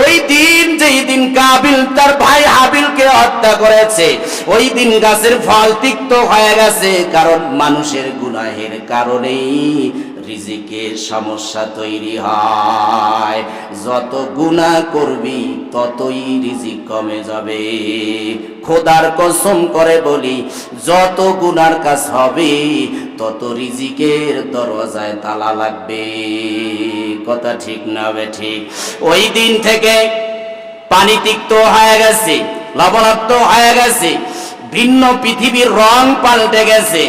ওই দিন যেই দিন কাবিল তার ভাই হাবিলকে হত্যা করেছে, ওই দিন গাছের ফল তিক্ত হয়ে গেছে, কারণ মানুষের গুনাহের কারণেই রিজিকের সমস্যা তৈরি হয়। যত গুনাহ করবি ততই রিজিক কমে যাবে। খোদার কসম করে বলি, যত গুনার কাজ হবে তত রিজিকের দরজায় তালা লাগবে। কথা ঠিক না বেঠিক? ওই দিন থেকে পানি তিক্ত হয়ে গেছে, লবণাক্ত হয়ে গেছে, ভিন্ন পৃথিবীর রং পাল্টে গেছে।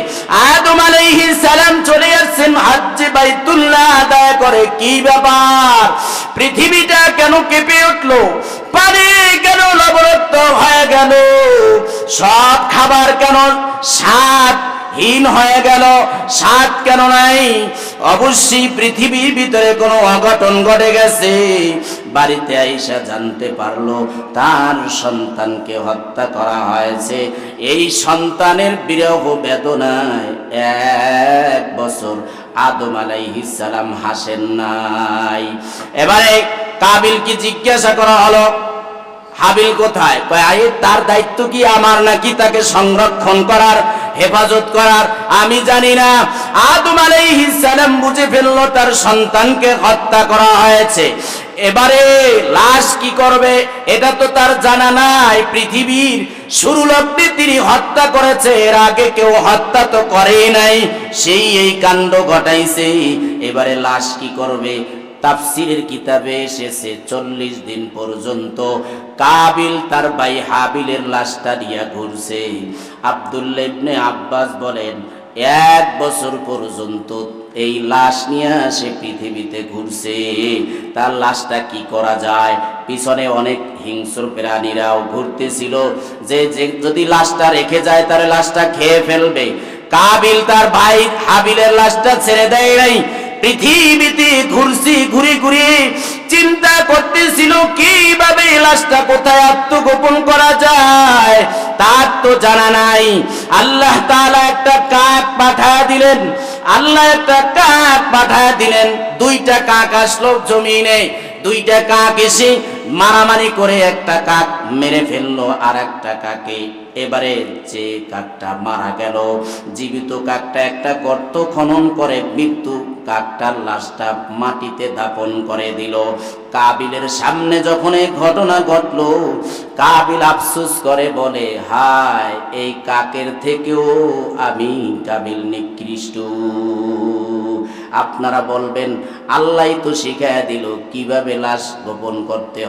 আদম আলাইহিস সালাম চলে আসছেন হজ্জে বাইতুল্লাহ আদায় করে। কি ব্যাপার? পৃথিবীটা কেন কেঁপে উঠলো? পানি কেন লবণাক্ত হয়ে গেল? সব খাবার কেন স্বাদহীন হয়ে গেল? স্বাদ কেন নাই? অবশ্যই পৃথিবীর ভিতরে কোনো অঘটন ঘটে গেছে। বাড়িতে আইসা জানতে পারলো তার সন্তানকে হত্যা করা হয়েছে। এই সন্তানের বিরহ বেদনায় 1 বছর আদম আলাইহিস সালাম হাসেন নাই। এবারে কাবিলকে জিজ্ঞাসা করা হলো, হাবিল কোথায়? কয় তার দায়িত্ব কি আমার নাকি তাকে সংরক্ষণ করার, হেফাজত করার? আমি জানি না। আদম আলাইহিস সালাম বুঝে ফেললো তার সন্তানকে হত্যা করা হয়েছে। এবারে লাশ কি করবে এটা তো তার জানা নাই। পৃথিবীর শুরু লগ্নে তিনি হত্যা করেছে, এর আগে কেউ হত্যা তো করেই নাই, সেই এই কাণ্ড ঘটাইছে। এবারে লাশ কি করবে? তাফসীরের কিতাবে এসেছে 40 দিন পর্যন্ত কাবিল তার ভাই হাবিলের লাশটা নিয়ে ঘুরছে। আব্দুল্লাহ ইবনে আব্বাস বলেন 1 বছর পর্যন্ত এই লাশ নিয়ে সে পৃথিবীতে ঘুরছে। তার লাশটা কি করা যায়? পিছনে অনেক হিংস্র প্রাণীরাও ঘুরতেছিল, যে যদি লাশটা রেখে যায় তাহলে লাশটা খেয়ে ফেলবে। কাবিল তার ভাই হাবিলের লাশটা ছেড়ে দেয় নাই, পৃথিবীতে ঘুরছি, ঘুরে ঘুরে চিন্তা করতেছিল কিভাবে লাশটা কোথায় আত্মগোপন করা যায়, তার তো জানা নাই। আল্লাহ তাআলা একটা কাক পাঠায় দিলেন, আল্লাহ একটা কাক পাঠায় দিলেন। 2টা কাক আসলো জমিনে, 2টা কাক এসে মারামারি করে একটা কাক মেরে ফেললো আর একটা কাকে। এবারে যে কাকটা মারা গেল, জীবিত কাকটা একটা গর্ত খনন করে মৃত্যু কাকটার লাশটা মাটিতে দাফন করে দিল। কাবিলের সামনে যখন এই ঘটনা ঘটলো, কাবিল আফসোস করে বলে, হায়, এই কাকের থেকেও আমি কাবিল নিকৃষ্ট। আপনারা বলবেন আল্লাহই তো শিখায়া দিল কিভাবে লাশ গোপন করতে